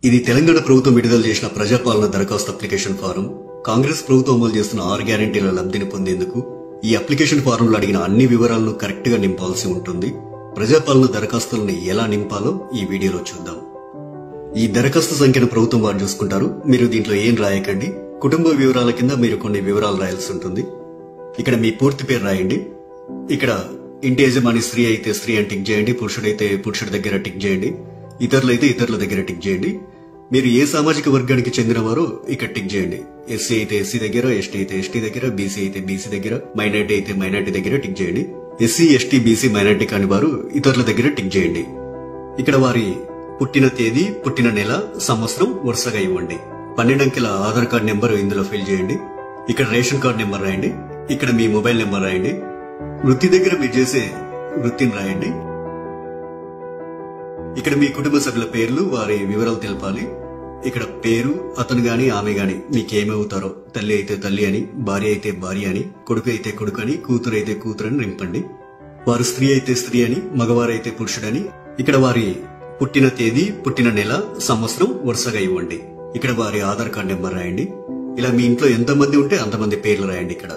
ఇది తెలంగాణ ప్రభుత్వం విడుదల చేసిన ప్రజాపాలన దరఖాస్తు అప్లికేషన్ ఫారం. కాంగ్రెస్ ప్రభుత్వం అమలు చేస్తున్న 6 గ్యారెంటీల లబ్ధిని పొందేందుకు ఈ అప్లికేషన్ ఫారంలో అడిగిన అన్ని వివరాలను కరెక్ట్ గా నింపాల్సి ఉంటుంది. ప్రజాపాలన దరఖాస్తులను ఎలా నింపాలో ఈ వీడియోలో చూద్దాం. ఈ దరఖాస్తు సంఖ్యను ప్రభుత్వం వారు చూసుకుంటారు. మీరు దీంట్లో ఏం రాయకండి. కుటుంబ వివరాల కింద మీరు కొన్ని వివరాలు రాయాల్సి ఉంటుంది. ఇక్కడ మీ పూర్తి పేరు రాయండి. ఇక్కడ ఇంటి యజమాని స్త్రీ అయితే స్త్రీ అని టిక్ చేయండి, పురుషుడైతే పురుషుడి దగ్గర టిక్ చేయండి, ఇతరులైతే ఇతరుల దగ్గర టిక్ చేయండి. మీరు ఏ సామాజిక వర్గానికి చెందినవారో ఇక్కడ టిక్ చేయండి. ఎస్సీ అయితే ఎస్సీ దగ్గర, ఎస్టీ అయితే ఎస్టీ దగ్గర, బీసీ అయితే బీసీ దగ్గర, మైనార్టీ అయితే మైనార్టీ దగ్గర టిక్ చేయండి. ఎస్సీ ఎస్టీ బీసీ మైనార్టీ కాని వారు ఇతరుల దగ్గర టిక్ చేయండి. ఇక్కడ వారి పుట్టిన తేదీ, పుట్టిన నెల, సంవత్సరం వరుసగా ఇవ్వండి. 12 అంకెల ఆధార్ కార్డు నెంబర్ ఇందులో ఫిల్ చేయండి. ఇక్కడ రేషన్ కార్డు నెంబర్ రాయండి. ఇక్కడ మీ మొబైల్ నెంబర్ రాయండి. వృత్తి దగ్గర మీరు చేసే వృత్తిని రాయండి. ఇక్కడ మీ కుటుంబ సభ్యుల పేర్లు, వారి వివరాలు తెలపాలి. ఇక్కడ పేరు, అతను గాని ఆమె గాని మీకేమవుతారో, తల్లి అయితే తల్లి అని, భార్య అయితే భార్య అని, కొడుకు అయితే కొడుకు అని, కూతురు అయితే కూతురు అని నింపండి. వారు స్త్రీ అయితే స్త్రీ అని, మగవారైతే పురుషుడని. ఇక్కడ వారి పుట్టిన తేదీ, పుట్టిన నెల, సంవత్సరం వరుసగా ఇవ్వండి. ఇక్కడ వారి ఆధార్ కార్డు నెంబర్ రాయండి. ఇలా మీ ఇంట్లో ఎంతమంది ఉంటే అంతమంది పేర్లు రాయండి. ఇక్కడ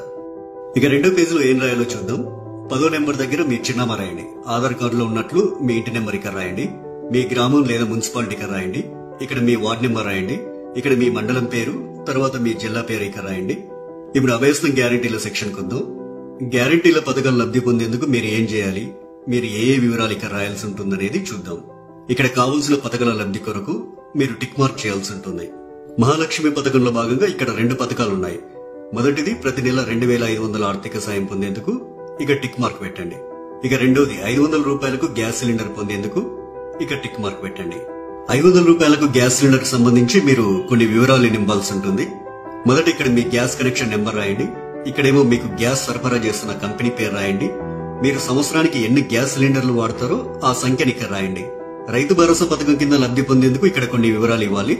ఇక రెండో పేజీలో ఏం రాయాలో చూద్దాం. 10వ నెంబర్ దగ్గర మీ చిరునామా రాయండి. ఆధార్ కార్డులో ఉన్నట్లు మీ ఇంటి నెంబర్ ఇక్కడ రాయండి. మీ గ్రామం లేదా మున్సిపాలిటీ ఇక్కడ రాయండి. ఇక్కడ మీ వార్డ్ నెంబర్ రాయండి. ఇక్కడ మీ మండలం పేరు, తర్వాత మీ జిల్లా పేరు ఇక్కడ రాయండి. ఇప్పుడు అభయస్థం గ్యారెంటీల సెక్షన్ కొద్దాం. గ్యారెంటీల పథకాలు లబ్ధి పొందేందుకు మీరు ఏం చేయాలి, మీరు ఏ వివరాలు ఇక్కడ రాయాల్సి ఉంటుందనేది చూద్దాం. ఇక్కడ కావలసిన పథకాల లబ్ధి కొరకు మీరు టిక్ మార్క్ చేయాల్సి ఉంటుంది. మహాలక్ష్మి పథకంలో భాగంగా ఇక్కడ 2 పథకాలున్నాయి. మొదటిది ప్రతి నెల 2500 ఆర్థిక సాయం పొందేందుకు ఇక టిక్ మార్క్ పెట్టండి. ఇక రెండోది 500 రూపాయలకు గ్యాస్ సిలిండర్ పొందేందుకు ఇక టిక్ మార్క్ పెట్టండి. 500 రూపాయలకు గ్యాస్ సిలిండర్ కు సంబంధించి మీరు కొన్ని వివరాలు నింపాల్సి ఉంటుంది. మొదట ఇక్కడ మీ గ్యాస్ కనెక్షన్ నెంబర్ రాయండి. ఇక్కడేమో మీకు గ్యాస్ సరఫరా చేస్తున్న కంపెనీ పేరు రాయండి. మీరు సంవత్సరానికి ఎన్ని గ్యాస్ సిలిండర్లు వాడతారో ఆ సంఖ్యని ఇక్కడ రాయండి. రైతు భరోసా పథకం కింద లబ్ధి పొందేందుకు ఇక్కడ కొన్ని వివరాలు ఇవ్వాలి.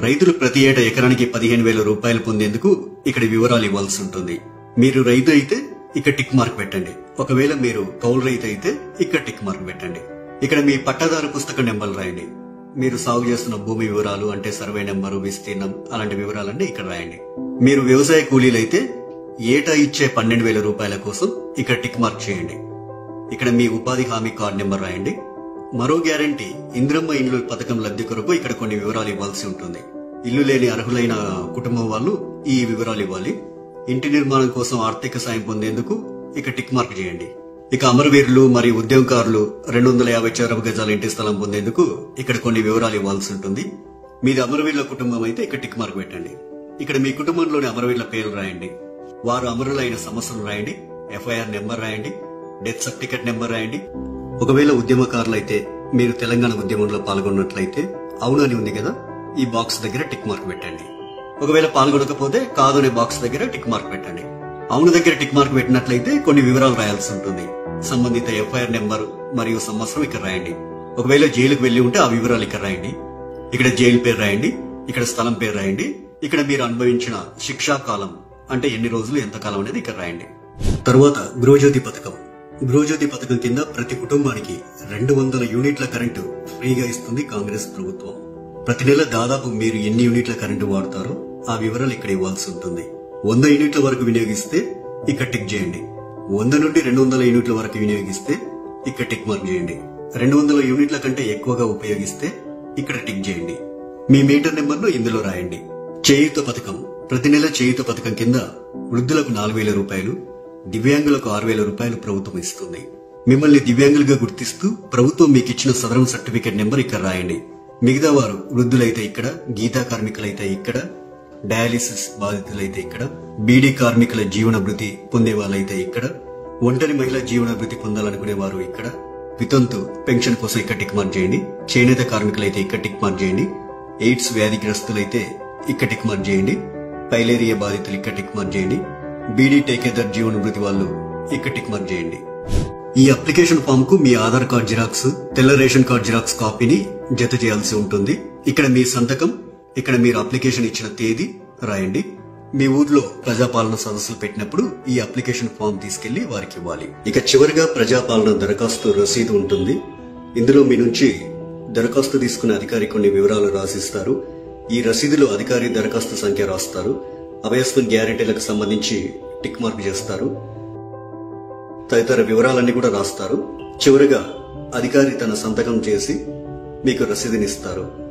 రైతులు ప్రతి ఏటా ఎకరానికి 15,000 రూపాయలు పొందేందుకు ఇక్కడ వివరాలు ఇవ్వాల్సి ఉంటుంది. మీరు రైతు అయితే ఇక్కడ టిక్ మార్క్ పెట్టండి. ఒకవేళ మీరు కౌలు రైతు అయితే ఇక్కడ టిక్ మార్క్ పెట్టండి. ఇక్కడ మీ పట్టాదారు పుస్తక నెంబర్లు రాయండి. మీరు సాగు చేస్తున్న భూమి వివరాలు అంటే సర్వే నెంబరు, విస్తీర్ణం అలాంటి వివరాలన్నీ ఇక్కడ రాయండి. మీరు వ్యవసాయ కూలీలైతే ఏటా ఇచ్చే 12,000 రూపాయల కోసం ఇక్కడ టిక్ మార్క్ చేయండి. ఇక్కడ మీ ఉపాధి హామీ కార్డు నెంబర్ రాయండి. మరో గ్యారెంటీ ఇందిరమ్మ ఇండ్లు పథకం లబ్ధి కొరకు ఇక్కడ కొన్ని వివరాలు ఇవ్వాల్సి ఉంటుంది. ఇల్లు లేని అర్హులైన కుటుంబం వాళ్ళు ఈ వివరాలు ఇవ్వాలి. ఇంటి నిర్మాణం కోసం ఆర్థిక సాయం పొందేందుకు ఇక టిక్ మార్క్ చేయండి. ఇక అమరవీరులు మరియు ఉద్యమకారులు 250 చదరపు గజాల ఇంటి స్థలం పొందేందుకు ఇక్కడ కొన్ని వివరాలు ఇవ్వాల్సి ఉంటుంది. మీది అమరవీరుల కుటుంబం అయితే ఇక్కడ టిక్ మార్క్ పెట్టండి. ఇక్కడ మీ కుటుంబంలోని అమరవీరుల పేర్లు రాయండి. వారు అమరులైన సంవత్సరం రాయండి. FIR నెంబర్ రాయండి. డెత్ సర్టిఫికెట్ నెంబర్ రాయండి. ఒకవేళ ఉద్యమకారులైతే మీరు తెలంగాణ ఉద్యమంలో పాల్గొన్నట్లయితే అవును అని ఉంది కదా, ఈ బాక్స్ దగ్గర టిక్ మార్క్ పెట్టండి. ఒకవేళ పాల్గొనకపోతే కాదు అనే బాక్స్ దగ్గర టిక్ మార్క్ పెట్టండి. అవును దగ్గర టిక్ మార్క్ పెట్టినట్లయితే కొన్ని వివరాలు రాయాల్సి ఉంటుంది. సంబంధిత FIR నెంబర్ మరియు సంవత్సరం ఇక్కడ రాయండి. ఒకవేళ జైలుకు వెళ్లి ఉంటే ఆ వివరాలు ఇక్కడ రాయండి. ఇక్కడ జైలు పేరు రాయండి. ఇక్కడ స్థలం పేరు రాయండి. ఇక్కడ మీరు అనుభవించిన శిక్షా కాలం అంటే ఎన్ని రోజులు, ఎంత కాలం అనేది ఇక్కడ రాయండి. తరువాత గృహజ్యోతి పథకం. గృహజ్యోతి పథకం కింద ప్రతి కుటుంబానికి 200 యూనిట్ల కరెంటు ఫ్రీగా ఇస్తుంది కాంగ్రెస్ ప్రభుత్వం. ప్రతి నెల దాదాపు మీరు ఎన్ని యూనిట్ల కరెంటు వాడతారో ఆ వివరాలు ఇక్కడ ఇవ్వాల్సి ఉంటుంది. 100 యూనిట్ల వరకు వినియోగిస్తే ఇక్కడ టిక్ చేయండి. 100 నుండి 200 యూనిట్ల వరకు వినియోగిస్తే ఇక్కడ టిక్ మార్క్ చేయండి. 200 యూనిట్ల కంటే ఎక్కువగా ఉపయోగిస్తే ఇక్కడ టిక్ చేయండి. మీ మీటర్ నెంబర్ను ఇందులో రాయండి. చేయూత పథకం. ప్రతి నెల చేయూత పథకం కింద వృద్ధులకు 4,000 రూపాయలు, దివ్యాంగులకు 6,000 రూపాయలు ప్రభుత్వం ఇస్తుంది. మిమ్మల్ని దివ్యాంగులుగా గుర్తిస్తూ ప్రభుత్వం మీకు ఇచ్చిన సదరం సర్టిఫికేట్ నెంబర్ ఇక్కడ రాయండి. మిగతా వారు వృద్ధులైతే ఇక్కడ, గీతా కార్మికులైతే ఇక్కడ, డయాలిసిస్ బాధితులైతే ఇక్కడ, బీడీ కార్మికుల జీవన భృతి పొందే వాళ్ళైతే ఇక్కడ, ఒంటరి మహిళా జీవన భృతి పొందాలనుకునే వారు ఇక్కడ, వితంతు పెన్షన్ కోసం ఇక్కడ టిక్ మార్క్ చేయండి. చేనేత కార్మికులైతే ఇక్కడ టిక్ మార్క్ చేయండి. ఎయిడ్స్ వ్యాధిగ్రస్తులైతే ఇక్కడ టిక్ మార్క్ చేయండి. పైలేరియా బాధితులు ఇక్కడ టిక్ మార్క్ చేయండి. బీడీ టేకేదర్ జీవన భృతి వాళ్ళు ఇక్కడ టిక్ మార్క్ చేయండి. ఈ అప్లికేషన్ ఫామ్ కు మీ ఆధార్ కార్డ్ జిరాక్స్, తెల్ల రేషన్ కార్డ్ జిరాక్స్ కాపీని జత చేయాల్సి ఉంటుంది. ఇక్కడ మీ సంతకం, ఇక్కడ మీరు అప్లికేషన్ ఇచ్చిన తేదీ రాయండి. మీ ఊర్లో ప్రజాపాలన సదస్సులు పెట్టినప్పుడు ఈ అప్లికేషన్ ఫామ్ తీసుకెళ్లి వారికి ఇవ్వాలి. ఇక చివరిగా ప్రజాపాలన దరఖాస్తు రసీదు ఉంటుంది. ఇందులో మీ నుంచి దరఖాస్తు తీసుకునే అధికారి కొన్ని వివరాలు రాసిస్తారు. ఈ రసీదులో అధికారి దరఖాస్తు సంఖ్య రాస్తారు. అభయస్మన్ గ్యారెంటీలకు సంబంధించి టిక్ మార్క్ చేస్తారు. తదితర వివరాలన్నీ కూడా రాస్తారు. చివరగా అధికారి తన సంతకం చేసి మీకు రసీదునిస్తారు.